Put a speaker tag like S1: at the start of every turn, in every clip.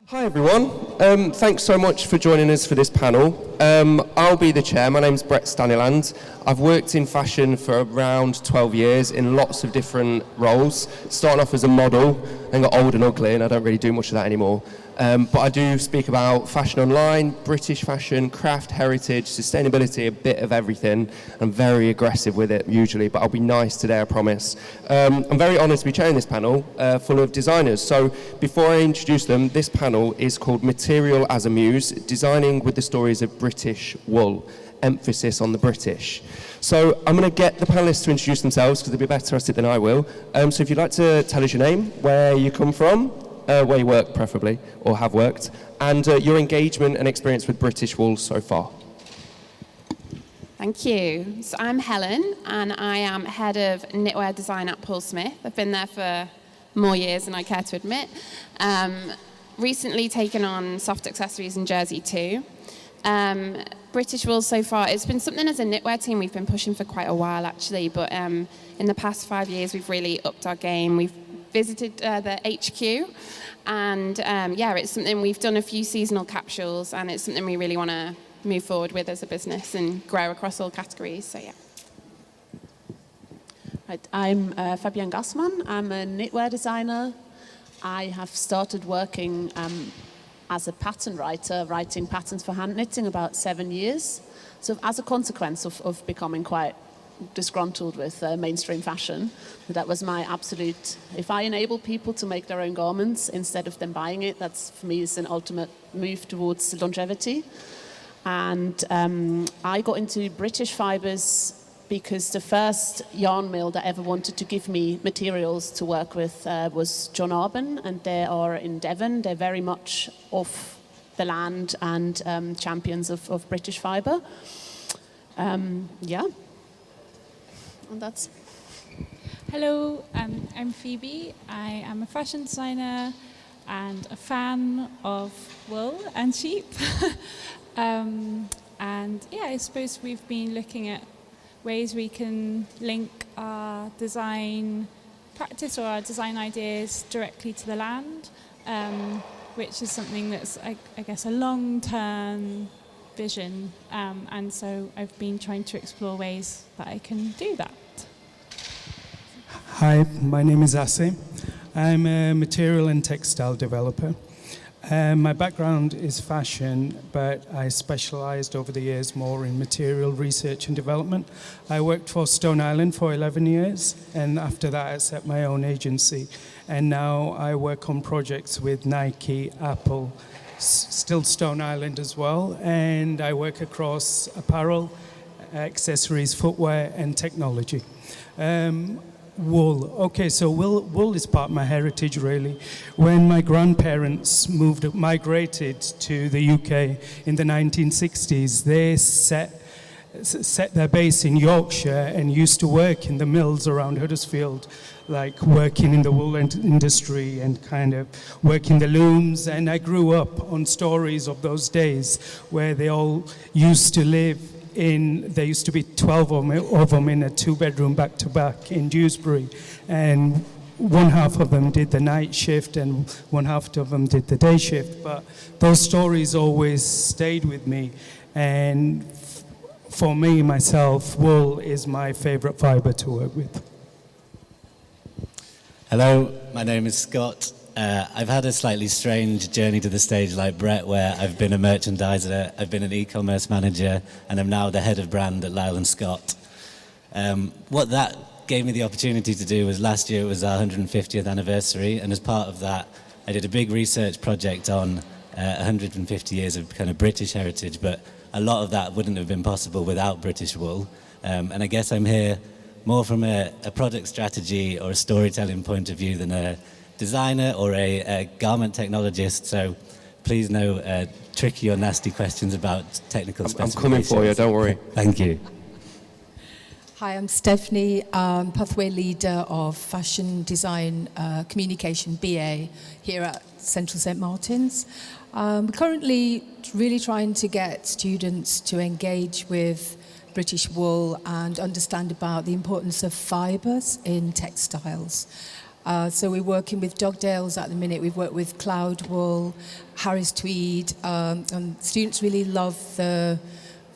S1: Hi everyone, thanks so much for joining us for this panel. I'll be the chair. My name's Brett Staniland. I've worked in fashion for around 12 years in lots of different roles, starting off as a model, then got old and ugly and I don't really do much of that anymore. But I do speak about fashion online, British fashion, craft, heritage, sustainability, a bit of everything. I'm very aggressive with it usually, but I'll be nice today, I promise. I'm very honoured to be chairing this panel full of designers. So before I introduce them, this panel is called Material as a Muse, Designing with the Stories of British Wool, emphasis on the British. So I'm going to get the panellists to introduce themselves because they'll be better at it than I will. So if you'd like to tell us your name, where you come from, where you work preferably, or have worked, and your engagement and experience with British wool so far.
S2: Thank you. So I'm Helen, and I am head of knitwear design at Paul Smith. I've been there for more years than I care to admit. Recently taken on soft accessories and jersey too. British wool so far, it's been something as a knitwear team we've been pushing for quite a while actually, but in the past 5 years we've really upped our game. We've visited the HQ, and yeah, it's something we've done a few seasonal capsules, and it's something we really want to move forward with as a business and grow across all categories. So yeah.
S3: Right, I'm Fabienne Gassmann. I'm a knitwear designer. I have started working as a pattern writer, writing patterns for hand knitting about 7 years. So as a consequence of becoming quite disgruntled with mainstream fashion, that was my absolute, if I enable people to make their own garments instead of them buying it, that's for me is an ultimate move towards longevity. And I got into British fibres because the first yarn mill that ever wanted to give me materials to work with was John Arben, and they are in Devon. They're very much off the land and champions of British fibre. Yeah. And that's...
S4: Hello, I'm Phoebe. I am a fashion designer and a fan of wool and sheep. And yeah, I suppose we've been looking at ways we can link our design practice or our design ideas directly to the land, which is something that's, I guess, a long-term vision, and so I've been trying to explore ways that I can do that.
S5: Hi, my name is Asim. I'm a material and textile developer. My background is fashion, but I specialized over the years more in material research and development. I worked for Stone Island for 11 years, and after that I set my own agency. And now I work on projects with Nike, Apple, still Stone Island as well, and I work across apparel, accessories, footwear, and technology. Wool. Okay, so wool is part of my heritage, really. When my grandparents migrated to the UK in the 1960s, they set their base in Yorkshire and used to work in the mills around Huddersfield, like working in the wool industry and kind of working the looms. And I grew up on stories of those days where they all used to live there used to be 12 of them in a 2-bedroom back-to-back in Dewsbury. And one half of them did the night shift and one half of them did the day shift. But those stories always stayed with me. And for me, myself, wool is my favorite fiber to work with.
S6: Hello, my name is Scott. I've had a slightly strange journey to the stage like Brett, where I've been a merchandiser, I've been an e-commerce manager, and I'm now the head of brand at Lyle & Scott. What that gave me the opportunity to do was last year it was our 150th anniversary, and as part of that I did a big research project on 150 years of kind of British heritage, but a lot of that wouldn't have been possible without British wool. And I guess I'm here more from a product strategy or a storytelling point of view than a designer or a garment technologist, so please no tricky or nasty questions about technical specifications.
S1: I'm coming for you, don't worry.
S6: Thank you.
S7: Hi, I'm Stephanie, pathway leader of fashion design communication BA here at Central St Martin's. We're currently really trying to get students to engage with British wool and understand about the importance of fibres in textiles. So we're working with Dugdale's at the minute. We've worked with Cloud Wool, Harris tweed, and students really love the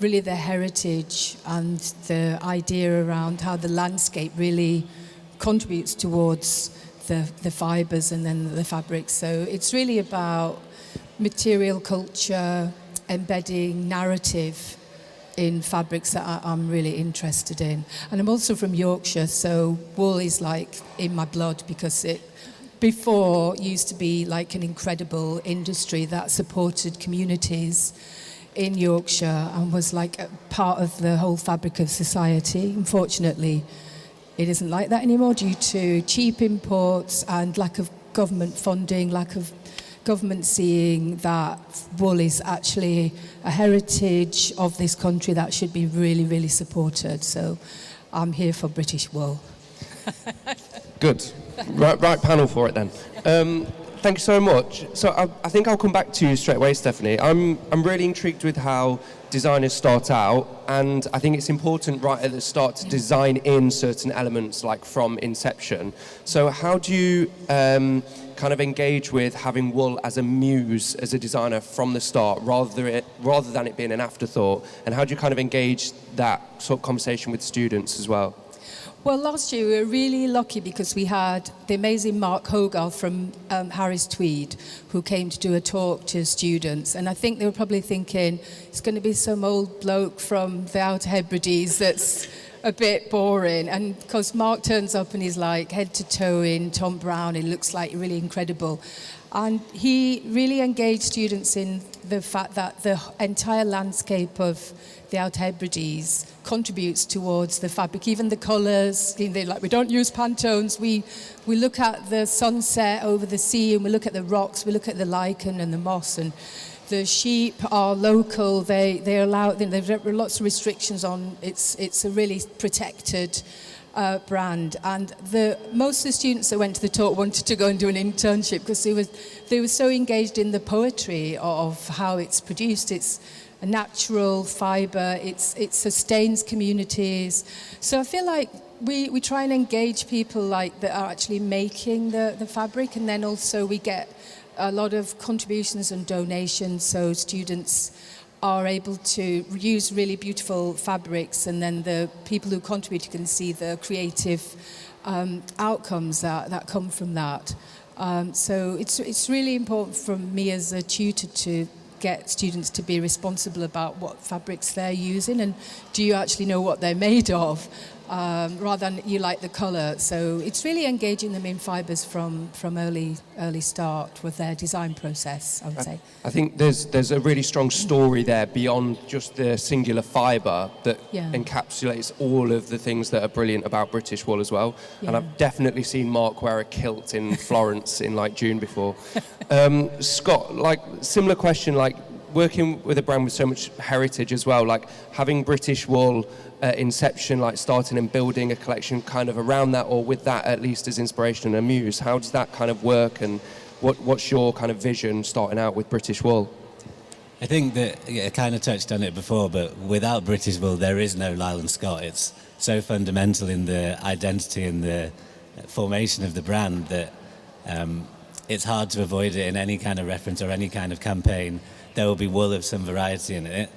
S7: heritage and the idea around how the landscape really contributes towards the fibres and then the fabrics. So it's really about material culture, embedding narrative in fabrics that I'm really interested in. And I'm also from Yorkshire, so wool is like in my blood, because it before used to be like an incredible industry that supported communities in Yorkshire and was like a part of the whole fabric of society. Unfortunately, it isn't like that anymore due to cheap imports and lack of government funding, lack of government seeing that wool is actually a heritage of this country that should be really, really supported. So I'm here for British wool.
S1: Good. Right panel for it then. Thank you so much. So I think I'll come back to you straight away, Stephanie. I'm really intrigued with how designers start out, and I think it's important right at the start to design in certain elements, like from inception. So how do you kind of engage with having wool as a muse, as a designer from the start, rather than it being an afterthought? And how do you kind of engage that sort of conversation with students as well?
S7: Well, last year we were really lucky because we had the amazing Mark Hogarth from Harris Tweed, who came to do a talk to students. And I think they were probably thinking, it's going to be some old bloke from the Outer Hebrides that's a bit boring. And because Mark turns up and he's like head to toe in Tom Brown, it looks like really incredible. And he really engaged students in the fact that the entire landscape of the Outer Hebrides contributes towards the fabric, even the colours. Like, we don't use Pantones. We look at the sunset over the sea, and we look at the rocks, we look at the lichen and the moss, and the sheep are local. They allow. There are lots of restrictions on. It's a really protected brand, and most of the students that went to the talk wanted to go and do an internship because they were so engaged in the poetry of how it's produced. It's a natural fibre. It sustains communities. So I feel like we try and engage people like that are actually making the fabric, and then also we get a lot of contributions and donations, so students are able to use really beautiful fabrics, and then the people who contribute, you can see the creative outcomes that come from that. So it's really important for me as a tutor to get students to be responsible about what fabrics they're using, and do you actually know what they're made of, rather than you like the colour. So it's really engaging them in fibres from early start with their design process, I would say.
S1: I think there's a really strong story there beyond just the singular fibre that encapsulates all of the things that are brilliant about British wool as well. Yeah. And I've definitely seen Mark wear a kilt in Florence in like June before. Scott, like similar question, like working with a brand with so much heritage as well, like having British wool inception, like starting and building a collection kind of around that, or with that at least as inspiration and a muse. How does that kind of work, and what's your kind of vision starting out with British wool?
S6: I think that I kind of touched on it before, but without British wool there is no Lyle & Scott. It's so fundamental in the identity and the formation of the brand that it's hard to avoid it in any kind of reference or any kind of campaign. There will be wool of some variety in it.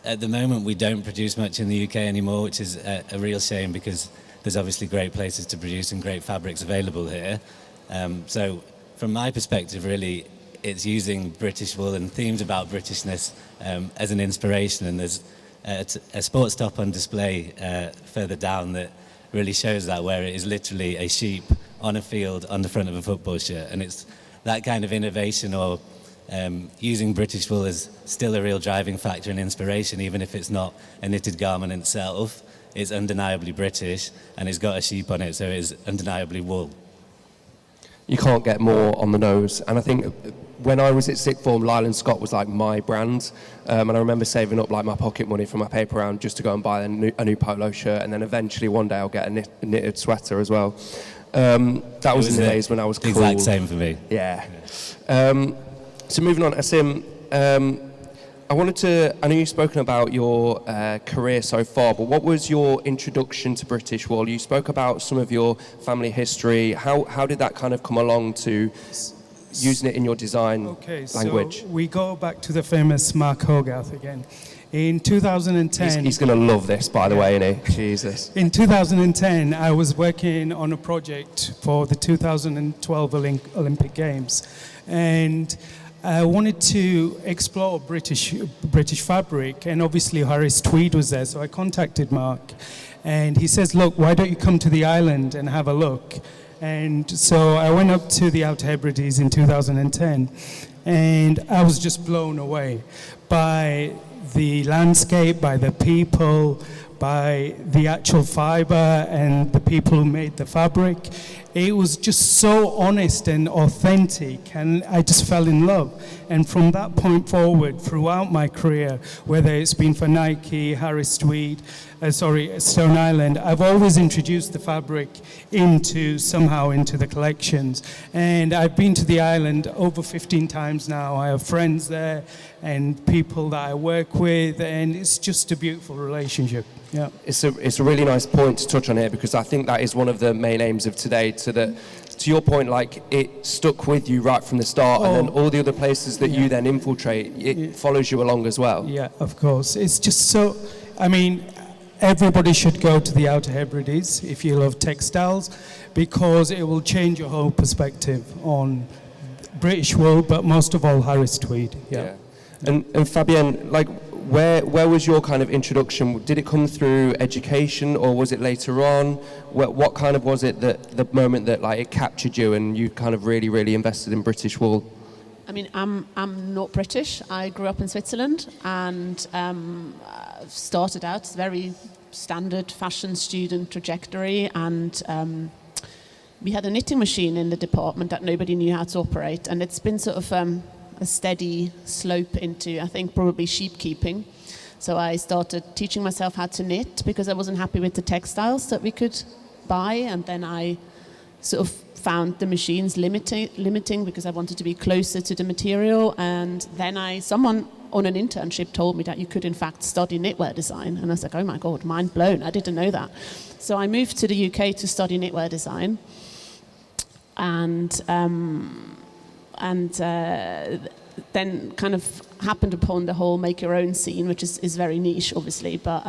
S6: At the moment, we don't produce much in the UK anymore, which is a real shame because there's obviously great places to produce and great fabrics available here. So from my perspective, really, it's using British wool and themes about Britishness as an inspiration. And there's a sports top on display further down that really shows that, where it is literally a sheep on a field on the front of a football shirt. And it's that kind of innovation, or using British wool is still a real driving factor and inspiration, even if it's not a knitted garment itself. It's undeniably British, and it's got a sheep on it, so it's undeniably wool.
S1: You can't get more on the nose. And I think when I was at sixth form, Lyle & Scott was like my brand, and I remember saving up like my pocket money from my paper round just to go and buy a new polo shirt, and then eventually one day I'll get a knitted sweater as well. That was in the days when I was cool.
S6: Exact same for me.
S1: Yeah. So moving on, Asim, I know you've spoken about your career so far, but what was your introduction to British wool? You spoke about some of your family history. How did that kind of come along to using it in your design
S5: Okay,
S1: language?
S5: so we go back to the famous Mark Hogarth again. In 2010...
S1: He's going to love this, by the way, isn't he? Jesus.
S5: In 2010, I was working on a project for the 2012 Olympic Games, and I wanted to explore British fabric, and obviously Harris Tweed was there, so I contacted Mark, and he says, look, why don't you come to the island and have a look? And so I went up to the Outer Hebrides in 2010, and I was just blown away by the landscape, by the people, by the actual fibre and the people who made the fabric. It was just so honest and authentic, and I just fell in love. And from that point forward, throughout my career, whether it's been for Nike, Harris Tweed, Stone Island, I've always introduced the fabric somehow into the collections. And I've been to the island over 15 times now. I have friends there and people that I work with, and it's just a beautiful relationship. Yeah.
S1: It's a really nice point to touch on here, because I think that is one of the main aims of today, to your point, like, it stuck with you right from the start, and then all the other places that you then infiltrate, it follows you along as well.
S5: Yeah, of course. It's just so, I mean, everybody should go to the Outer Hebrides if you love textiles, because it will change your whole perspective on British wool, but most of all Harris Tweed. Yeah.
S1: And Fabienne, like, where was your kind of introduction? Did it come through education, or was it later on? What kind of was it that the moment that, like, it captured you and you kind of really, really invested in British wool?
S3: I mean, I'm not British. I grew up in Switzerland and started out as a very standard fashion student trajectory, and we had a knitting machine in the department that nobody knew how to operate, and it's been sort of a steady slope into, I think, probably sheepkeeping. So I started teaching myself how to knit because I wasn't happy with the textiles that we could buy, and then I sort of found the machines limiting because I wanted to be closer to the material, and then someone on an internship told me that you could in fact study knitwear design, and I was like, oh my god, mind blown, I didn't know that. So I moved to the UK to study knitwear design, and then kind of happened upon the whole make your own scene, which is very niche, obviously, but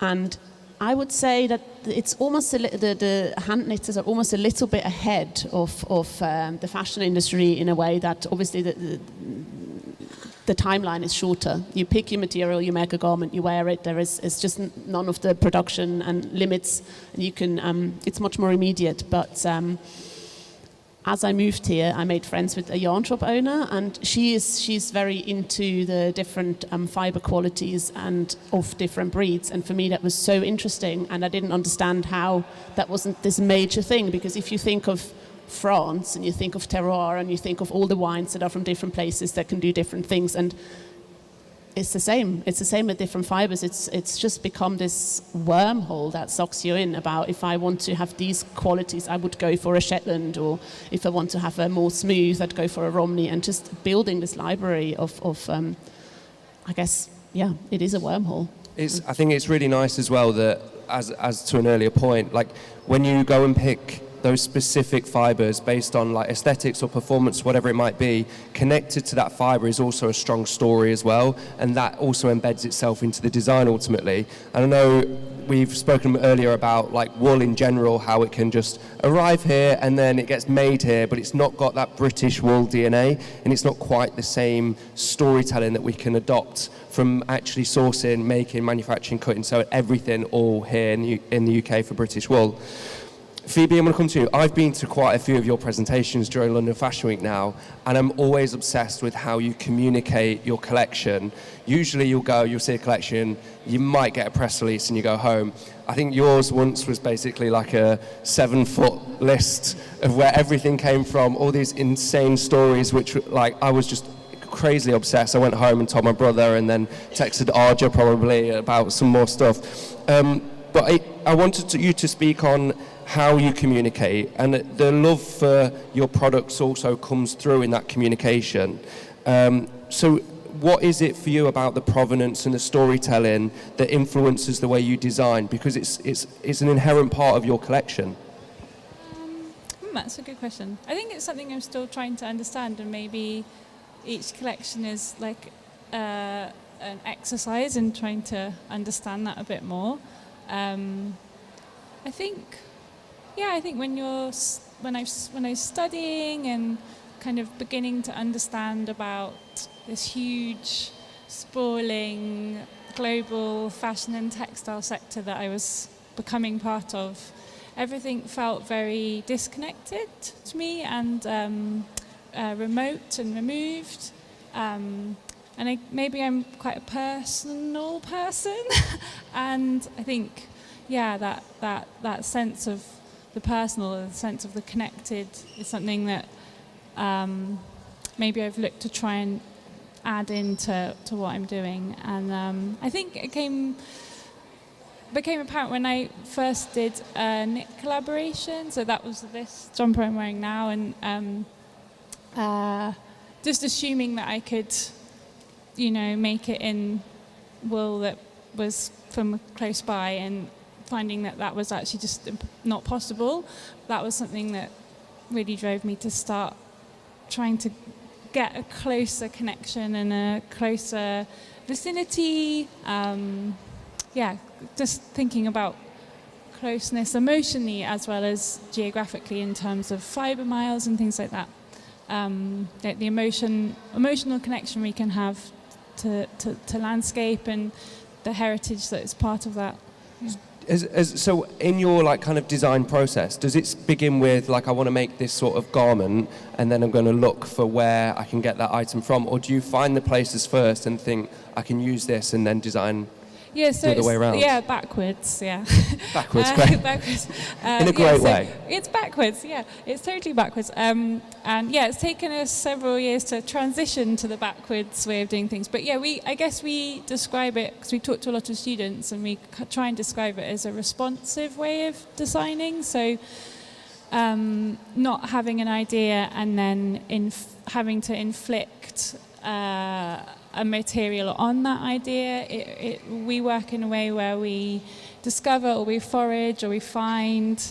S3: and I would say that it's almost the hand knitters are almost a little bit ahead of the fashion industry in a way that obviously the timeline is shorter. You pick your material, you make a garment, you wear it. It's just none of the production and limits, and you can. It's much more immediate, but. As I moved here, I made friends with a yarn shop owner, and she's very into the different fibre qualities and of different breeds. And for me, that was so interesting, and I didn't understand how that wasn't this major thing. Because if you think of France and you think of terroir and you think of all the wines that are from different places that can do different things, and it's the same. It's the same with different fibres. It's just become this wormhole that sucks you in about if I want to have these qualities, I would go for a Shetland, or if I want to have a more smooth, I'd go for a Romney, and just building this library of I guess, yeah, it is a wormhole.
S1: I think it's really nice as well that, as to an earlier point, like when you go and pick those specific fibres based on like aesthetics or performance, whatever it might be, connected to that fibre is also a strong story as well, and that also embeds itself into the design ultimately. And I know we've spoken earlier about like wool in general, how it can just arrive here and then it gets made here, but it's not got that British wool DNA, and it's not quite the same storytelling that we can adopt from actually sourcing, making, manufacturing, cutting, so everything all here in the UK for British wool. Phoebe, I'm going to come to you. I've been to quite a few of your presentations during London Fashion Week now, and I'm always obsessed with how you communicate your collection. Usually you'll see a collection, you might get a press release and you go home. I think yours once was basically like a 7-foot list of where everything came from, all these insane stories, which like I was just crazily obsessed. I went home and told my brother, and then texted Arja probably about some more stuff. But I wanted you to speak on how you communicate, and the love for your products also comes through in that communication. So what is it for you about the provenance and the storytelling that influences the way you design? Because it's an inherent part of your collection.
S4: that's a good question. I think it's something I'm still trying to understand, and maybe each collection is like an exercise in trying to understand that a bit more. I think when I was studying and kind of beginning to understand about this huge, sprawling global fashion and textile sector that I was becoming part of, everything felt very disconnected to me and remote and removed. And maybe I'm quite a personal person, and I think, that sense of the personal, the sense of the connected, is something that maybe I've looked to try and add into what I'm doing. And I think it became apparent when I first did a knit collaboration. So that was this jumper I'm wearing now, and just assuming that I could, make it in wool that was from close by, and finding that was actually just not possible. That was something that really drove me to start trying to get a closer connection and a closer vicinity. Just thinking about closeness emotionally as well as geographically in terms of fibre miles and things like that. The emotional connection we can have to landscape and the heritage that is part of that. Yeah.
S1: So in your kind of design process, does it begin with I want to make this sort of garment, and then I'm going to look for where I can get that item from, or do you find the places first and think I can use this and then design
S4: Yeah, so
S1: the other way around?
S4: Yeah, backwards, yeah.
S1: Backwards, great.
S4: Backwards.
S1: In a great way.
S4: It's backwards, yeah. It's totally backwards. And it's taken us several years to transition to the backwards way of doing things. But yeah, I guess we describe it, because we talk to a lot of students, and we try and describe it as a responsive way of designing. So not having an idea and then having to inflict a material on that idea. We work in a way where we discover, or we forage, or we find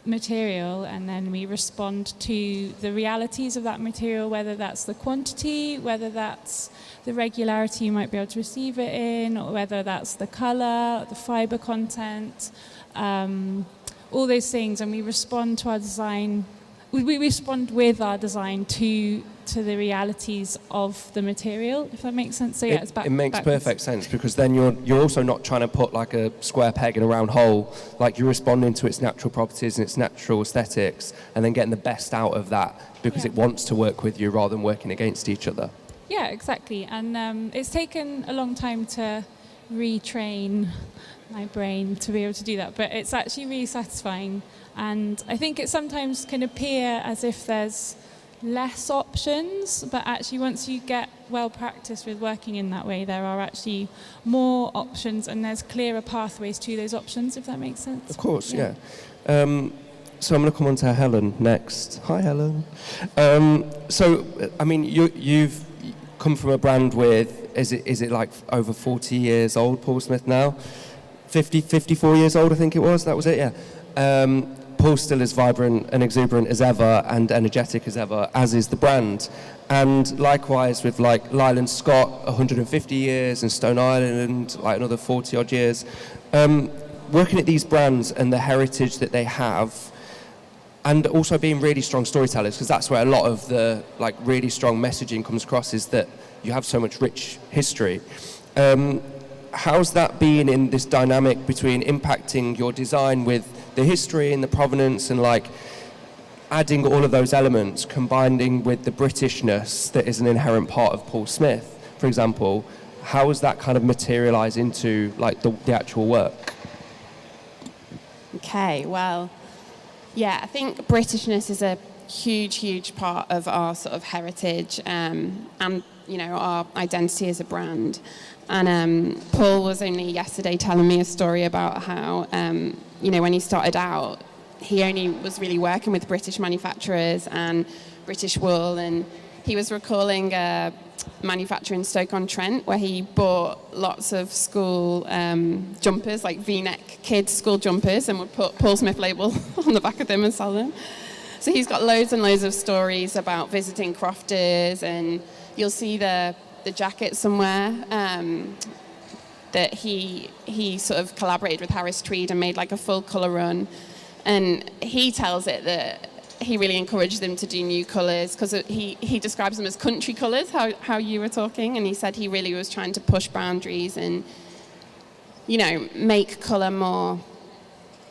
S4: material, and then we respond to the realities of that material, whether that's the quantity, whether that's the regularity you might be able to receive it in, or whether that's the colour, the fibre content, all those things. And we respond to our design, we respond with our design to the realities of the material, if that makes sense. So yeah,
S1: it makes perfect sense, because then you're also not trying to put a square peg in a round hole. You're responding to its natural properties and its natural aesthetics, and then getting the best out of that because it wants to work with you rather than working against each other.
S4: Yeah, exactly. And it's taken a long time to retrain my brain to be able to do that, but it's actually really satisfying. And I think it sometimes can appear as if there's less options, but actually once you get well practiced with working in that way, there are actually more options, and there's clearer pathways to those options, if that makes sense.
S1: Of course, yeah. So I'm going to come on to Helen next. Hi, Helen. You've come from a brand with, is it over 40 years old, Paul Smith now? 54 years old, I think it was. That was it, yeah. Paul's still as vibrant and exuberant as ever and energetic as ever, as is the brand. And likewise with Lyle & Scott, 150 years, and Stone Island, another 40 odd years. Working at these brands and the heritage that they have, and also being really strong storytellers, because that's where a lot of the really strong messaging comes across, is that you have so much rich history. How's that been in this dynamic between impacting your design with the history and the provenance, and adding all of those elements, combining with the Britishness that is an inherent part of Paul Smith, for example? How has that kind of materialised into the actual work?
S2: Okay, well, yeah, I think Britishness is a huge part of our sort of heritage and our identity as a brand. And Paul was only yesterday telling me a story about how, when he started out, he only was really working with British manufacturers and British wool, and he was recalling a manufacturer in Stoke-on-Trent where he bought lots of school jumpers, V-neck kids school jumpers, and would put Paul Smith label on the back of them and sell them. So he's got loads and loads of stories about visiting crofters, and you'll see the jacket somewhere that he sort of collaborated with Harris Tweed and made like a full colour run. And he tells it that he really encouraged them to do new colours, because he describes them as country colours, how you were talking, and he said he really was trying to push boundaries and, you know, make colour more,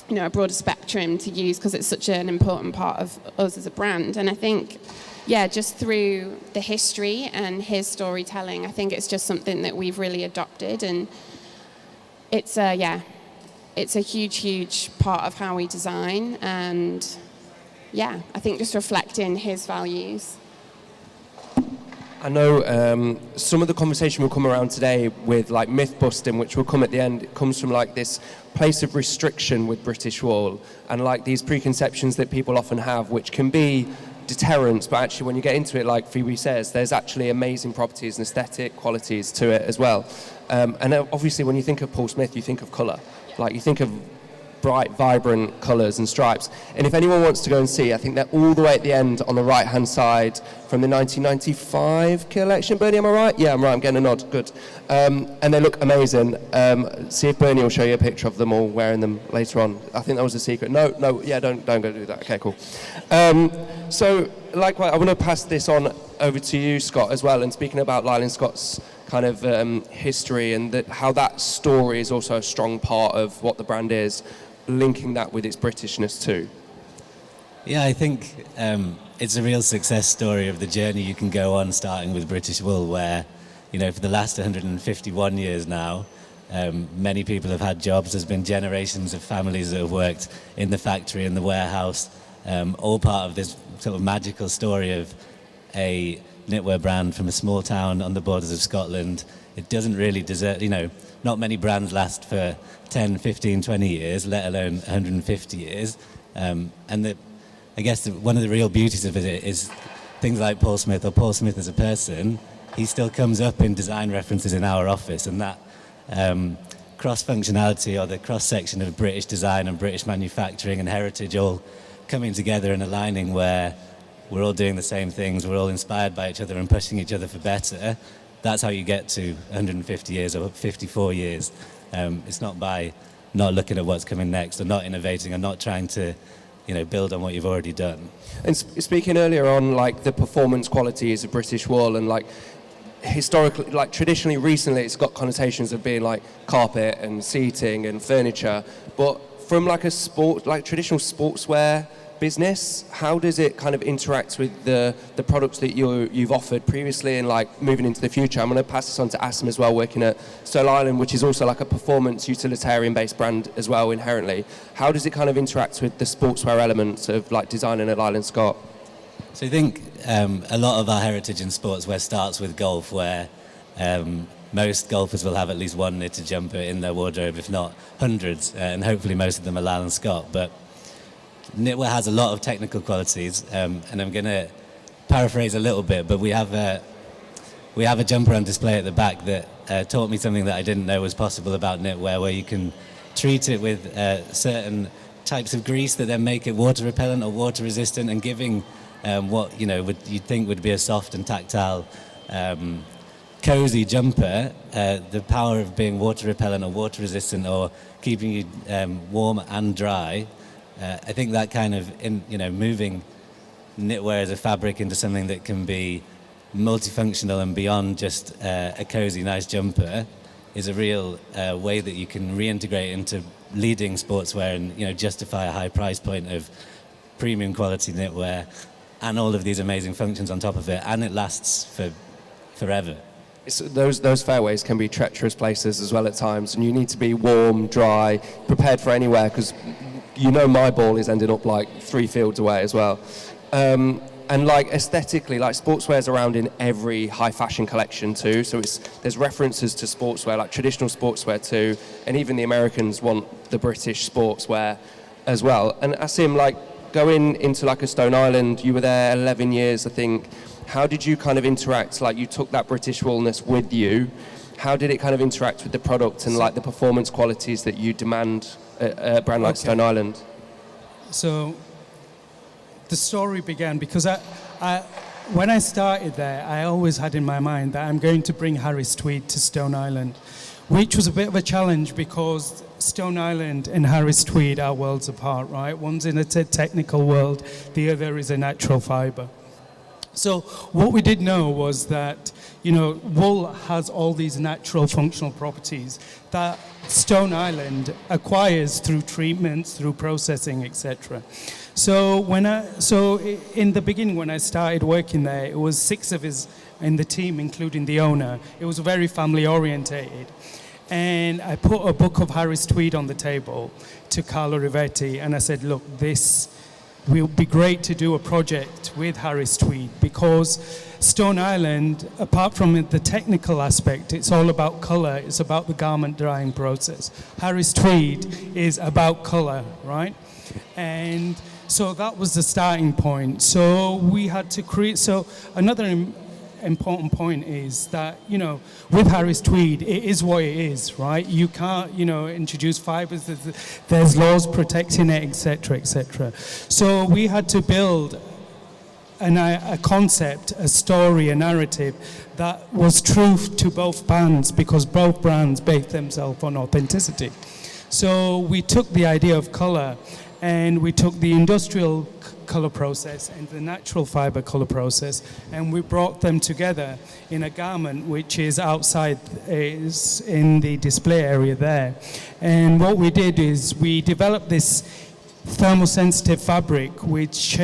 S2: you know, a broader spectrum to use, because it's such an important part of us as a brand. And I think, yeah, just through the history and his storytelling, I think it's just something that we've really adopted, and it's a huge part of how we design. And yeah, I think just reflecting his values.
S1: I know some of the conversation will come around today with like myth busting, which will come at the end. It comes from like this place of restriction with British wool, and like these preconceptions that people often have, which can be deterrents, but actually when you get into it, like Phoebe says, there's actually amazing properties and aesthetic qualities to it as well. And obviously when you think of Paul Smith, you think of colour. Like you think of bright, vibrant colours and stripes. And if anyone wants to go and see, I think they're all the way at the end on the right-hand side from the 1995 collection. Bernie, am I right? Yeah, I'm right. I'm getting a nod. Good. And they look amazing. See if Bernie will show you a picture of them all wearing them later on. I think that was a secret. No, yeah, don't go do that. Okay, cool. So, likewise, I want to pass this on over to you, Scott, as well. And speaking about Lyle and Scott's kind of history and how that story is also a strong part of what the brand is, linking that with its Britishness too.
S6: Yeah, I think it's a real success story of the journey you can go on, starting with British wool, where, you know, for the last 151 years now, many people have had jobs. There's been generations of families that have worked in the factory, in the warehouse, all part of this sort of magical story of a knitwear brand from a small town on the borders of Scotland. It doesn't really deserve, you know, not many brands last for 10, 15, 20 years, let alone 150 years. And I guess one of the real beauties of it is things like Paul Smith, or Paul Smith as a person. He still comes up in design references in our office, and that cross-functionality, or the cross-section of British design and British manufacturing and heritage all coming together and aligning, where we're all doing the same things, we're all inspired by each other and pushing each other for better. That's how you get to 150 years or 54 years. It's not by not looking at what's coming next, or not innovating, or not trying to, you know, build on what you've already done.
S1: And speaking earlier on, like the performance qualities of British wool, and like historically, like traditionally, recently, it's got connotations of being like carpet and seating and furniture. But from like a sport, like traditional sportswear business, how does it kind of interact with the products that you've offered previously and like moving into the future? I'm going to pass this on to Asim as well, working at Stone Island, which is also like a performance utilitarian based brand as well inherently. How does it kind of interact with the sportswear elements of like designing at Lyle & Scott?
S6: So I think a lot of our heritage in sportswear starts with golf, where most golfers will have at least one knitted jumper in their wardrobe, if not hundreds, and hopefully most of them are Lyle & Scott. But knitwear has a lot of technical qualities, and I'm going to paraphrase a little bit, but we have a jumper on display at the back that taught me something that I didn't know was possible about knitwear, where you can treat it with certain types of grease that then make it water repellent or water resistant, and giving what, you know, you'd think would be a soft and tactile cozy jumper the power of being water repellent or water resistant, or keeping you warm and dry. I think that kind of, moving knitwear as a fabric into something that can be multifunctional and beyond just a cozy, nice jumper is a real way that you can reintegrate into leading sportswear and, justify a high price point of premium quality knitwear and all of these amazing functions on top of it, and it lasts for forever.
S1: Those fairways can be treacherous places as well at times, and you need to be warm, dry, prepared for anywhere, because my ball is ending up like 3 fields away as well. And like aesthetically, like sportswear's around in every high fashion collection too. So there's references to sportswear, like traditional sportswear too. And even the Americans want the British sportswear as well. And Asim, like going into like a Stone Island, you were there 11 years, I think. How did you kind of interact? Like you took that British woolness with you. How did it kind of interact with the product and like the performance qualities that you demand a brand like Stone Island?
S5: So the story began because when I started there, I always had in my mind that I'm going to bring Harris Tweed to Stone Island, which was a bit of a challenge because Stone Island and Harris Tweed are worlds apart, right? One's in a technical world, the other is a natural fibre. So what we did know was that, wool has all these natural functional properties that Stone Island acquires through treatments, through processing, etc. So in the beginning, when I started working there, it was 6 of us in the team, including the owner. It was very family orientated. And I put a book of Harris Tweed on the table to Carlo Rivetti, and I said, look, this will be great to do a project with Harris Tweed, because Stone Island, apart from the technical aspect, it's all about colour, it's about the garment drying process. Harris Tweed is about colour, right? And so that was the starting point. So we had to create, so another important point is that, with Harris Tweed, it is what it is, right? You can't, introduce fibres, there's laws protecting it, etc., etc. So we had to build a concept, a story, a narrative that was true to both brands, because both brands based themselves on authenticity. So we took the idea of colour, and we took the industrial colour process and the natural fibre colour process, and we brought them together in a garment which is outside, is in the display area there. And what we did is we developed this thermosensitive fabric which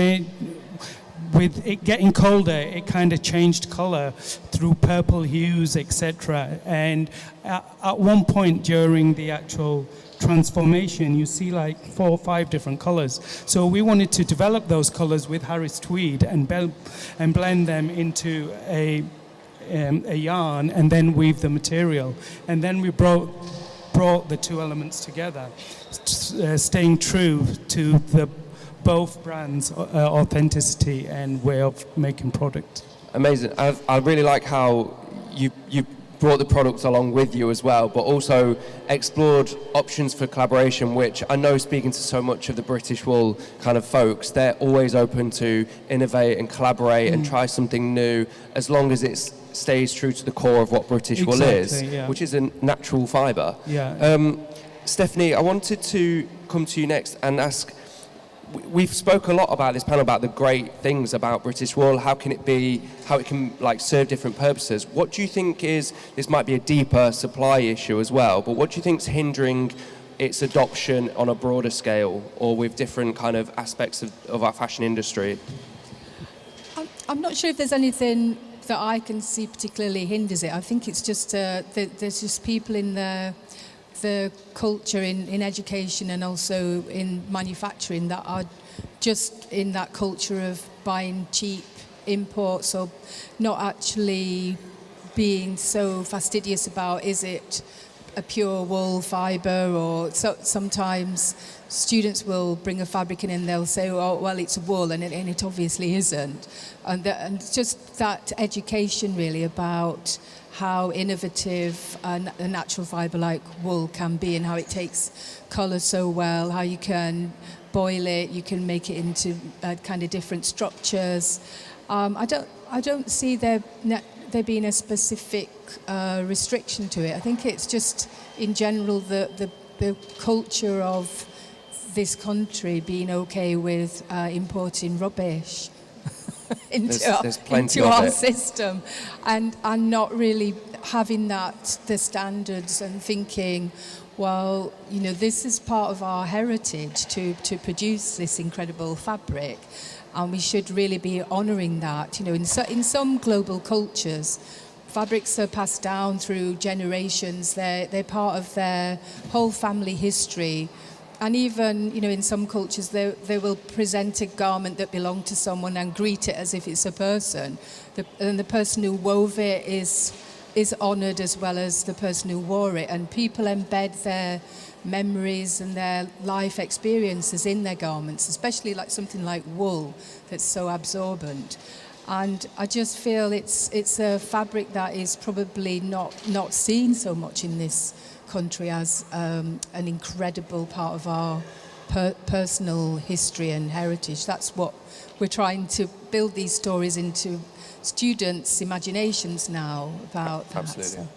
S5: with it getting colder, it kind of changed colour through purple hues, etc. And at one point during the actual transformation, you see like 4 or 5 different colors. So we wanted to develop those colors with Harris Tweed and blend them into a yarn and then weave the material. And then we brought the 2 elements together, staying true to the both brands' authenticity and way of making product.
S1: Amazing. I really like how you brought the products along with you as well, but also explored options for collaboration, which I know, speaking to so much of the British wool kind of folks, they're always open to innovate and collaborate and try something new, as long as it stays true to the core of what British wool is, which is a natural fibre. Stephanie, I wanted to come to you next and ask, we've spoke a lot about this panel about the great things about British wool, how it can like serve different purposes. What do you think is, this might be a deeper supply issue as well, but what do you think is hindering its adoption on a broader scale or with different kind of aspects of our fashion industry?
S7: I'm not sure if there's anything that I can see particularly hinders it. I think it's just there's just people in the culture in education and also in manufacturing that are just in that culture of buying cheap imports, or not actually being so fastidious about, is it a pure wool fibre, or sometimes students will bring a fabric in and they'll say, oh, well, it's wool, and it obviously isn't. And just that education really about how innovative a natural fibre like wool can be, and how it takes colour so well, how you can boil it, you can make it into kind of different structures. I don't see there being a specific restriction to it. I think it's just in general the culture of this country being okay with importing rubbish into our system, and not really having the standards and thinking, well, this is part of our heritage to produce this incredible fabric, and we should really be honouring that. In some global cultures, fabrics are passed down through generations. They're part of their whole family history. And even, in some cultures, they will present a garment that belonged to someone and greet it as if it's a person. And the person who wove it is honoured as well as the person who wore it. And people embed their memories and their life experiences in their garments, especially like something like wool that's so absorbent. And I just feel it's a fabric that is probably not seen so much in this country as an incredible part of our personal history and heritage. That's what we're trying to build these stories into students' imaginations now about that.
S1: Absolutely.
S7: So.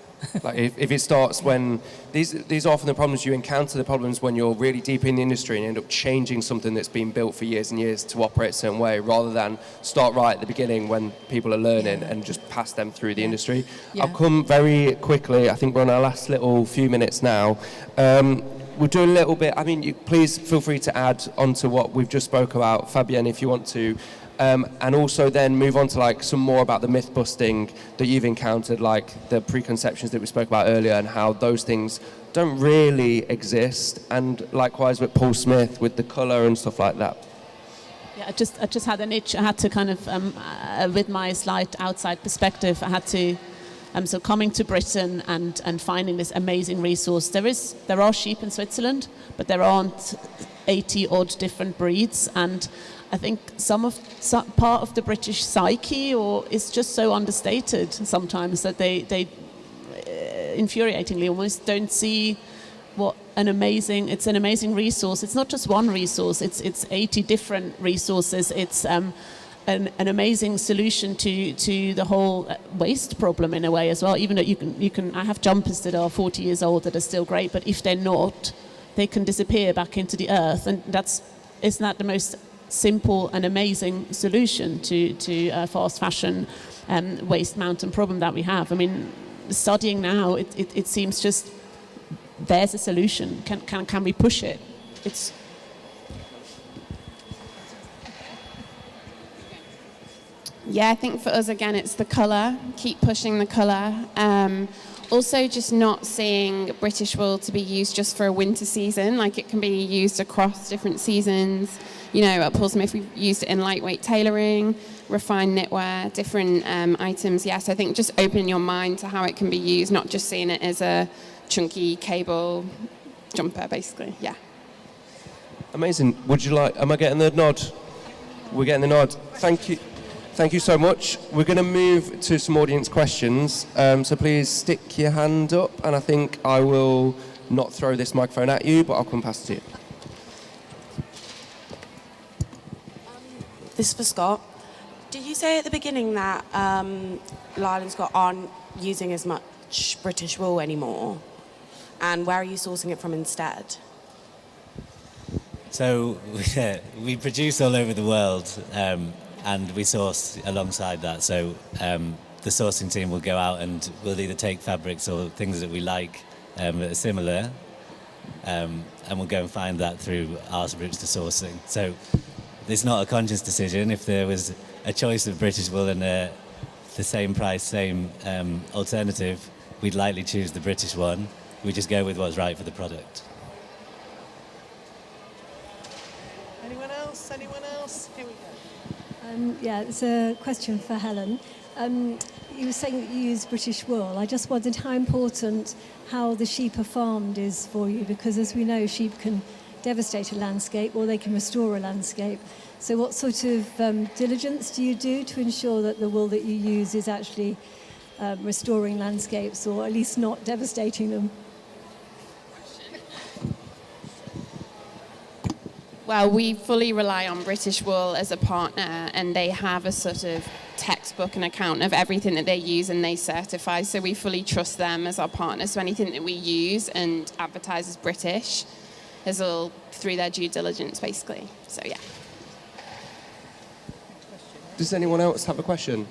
S1: Like if it starts when these are often the problems you encounter, the problems when you're really deep in the industry and you end up changing something that's been built for years and years to operate a certain way, rather than start right at the beginning when people are learning and just pass them through the industry.
S7: Yeah.
S1: I'll come very quickly. I think we're on our last little few minutes now. We'll do a little bit. I mean, please feel free to add onto what we've just spoke about, Fabienne, if you want to. And also then move on to like some more about the myth busting that you've encountered, like the preconceptions that we spoke about earlier and how those things don't really exist. And likewise with Paul Smith, with the colour and stuff like that.
S3: Yeah, I just had an itch. I had to kind of, with my slight outside perspective, I had to, so coming to Britain and finding this amazing resource. There are sheep in Switzerland, but there aren't 80 odd different breeds, and I think some part of the British psyche is just so understated sometimes that they infuriatingly almost don't see what it's an amazing resource. It's not just one resource, it's 80 different resources. It's an amazing solution to the whole waste problem in a way as well. Even though you can I have jumpers that are 40 years old that are still great, but if they're not, they can disappear back into the earth, and isn't that the most simple and amazing solution to fast fashion waste mountain problem that we have? I mean, studying now, it seems just there's a solution. Can we push it?
S2: Yeah, I think for us, again, it's the colour. Keep pushing the colour. Also, just not seeing British wool to be used just for a winter season. Like, it can be used across different seasons. You know, at Paul Smith, we've used it in lightweight tailoring, refined knitwear, different items. Yes, I think just opening your mind to how it can be used, not just seeing it as a chunky cable jumper, basically. Yeah.
S1: Amazing. Am I getting the nod? We're getting the nod. Thank you. Thank you so much. We're going to move to some audience questions. So please stick your hand up, and I think I will not throw this microphone at you, but I'll come past it to you.
S8: This is for Scott. Did you say at the beginning that Lyle and Scott aren't using as much British wool anymore? And where are you sourcing it from instead?
S6: So we produce all over the world, and we source alongside that. So the sourcing team will go out and we'll either take fabrics or things that we like that are similar, and we'll go and find that through our routes to sourcing. So it's not a conscious decision. If there was a choice of British wool and the same price, same alternative, we'd likely choose the British one. We just go with what's right for the product.
S9: Anyone else? Anyone else? Here we go.
S10: Yeah, it's a question for Helen. You were saying that you use British wool. I just wondered how important how the sheep are farmed is for you, because as we know, sheep can devastate a landscape or they can restore a landscape. So what sort of diligence do you do to ensure that the wool that you use is actually restoring landscapes, or at least not devastating them?
S2: Well, we fully rely on British wool as a partner, and they have a sort of textbook and account of everything that they use, and they certify. So we fully trust them as our partners. So anything that we use and advertise as British is all through their due diligence, basically. So yeah.
S1: Does anyone else have a question?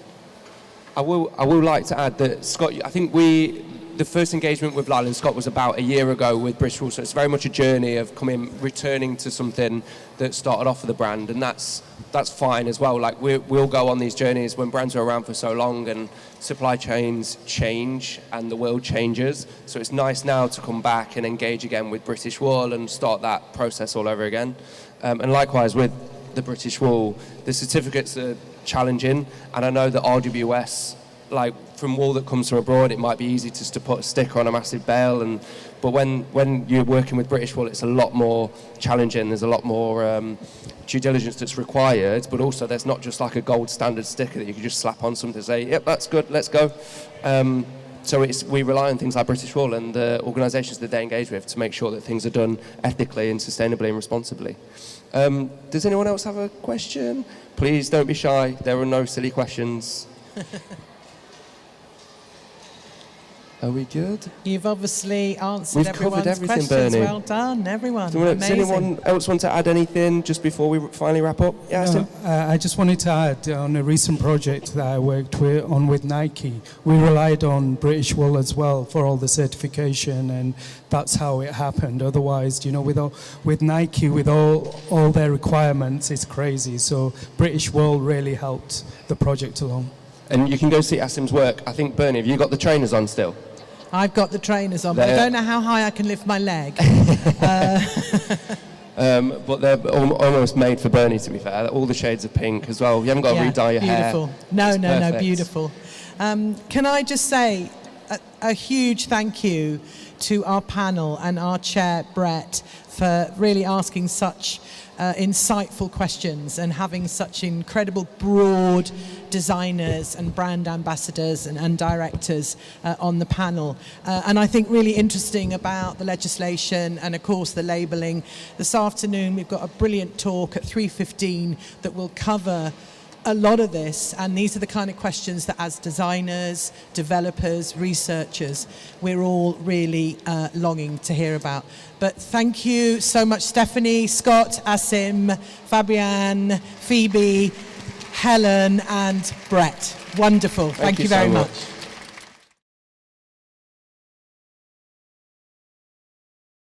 S1: I will like to add that Scott, I think the first engagement with Lyle and Scott was about a year ago with British wool, so it's very much a journey of returning to something that started off with the brand, and that's fine as well. Like we'll go on these journeys when brands are around for so long and supply chains change and the world changes. So it's nice now to come back and engage again with British wool and start that process all over again. And likewise with the British wool, the certificates are challenging, and I know that RWS, like from wool that comes from abroad, it might be easy just to put a sticker on a massive bale, but when you're working with British wool, it's a lot more challenging. There's a lot more due diligence that's required, but also there's not just like a gold standard sticker that you can just slap on something to say, yep, that's good, let's go. So we rely on things like British Wool and the organisations that they engage with to make sure that things are done ethically and sustainably and responsibly. Does anyone else have a question? Please don't be shy. There are no silly questions. Are we good?
S9: You've obviously answered
S1: We've covered
S9: everyone's
S1: everything,
S9: questions.
S1: Bernie.
S9: Well done, everyone.
S1: Does
S9: Amazing.
S1: anyone else want to add anything just before we finally wrap up? Yeah, Aston?
S5: I just wanted to add on a recent project that I worked on with Nike. We relied on British Wool as well for all the certification, and that's how it happened. Otherwise, you know, with Nike, with all their requirements, it's crazy. So British Wool really helped the project along.
S1: And you can go see Asim's work. I think, Bernie, have you got the trainers on still?
S9: I've got the trainers on, but I don't know how high I can lift my leg.
S1: But they're almost made for Bernie, to be fair. All the shades of pink as well. You haven't got to re-dye your hair.
S9: Beautiful. No,
S1: Perfect.
S9: beautiful. Can I just say a huge thank you to our panel and our chair, Brett, for really asking such insightful questions and having such incredible broad designers and brand ambassadors and directors on the panel. And I think really interesting about the legislation and of course the labelling. This afternoon we've got a brilliant talk at 3:15 that will cover a lot of this, and these are the kind of questions that as designers, developers, researchers, we're all really longing to hear about. But thank you so much, Stephanie, Scott, Asim, Fabienne, Phoebe, Helen and Brett. Wonderful. Thank you very much.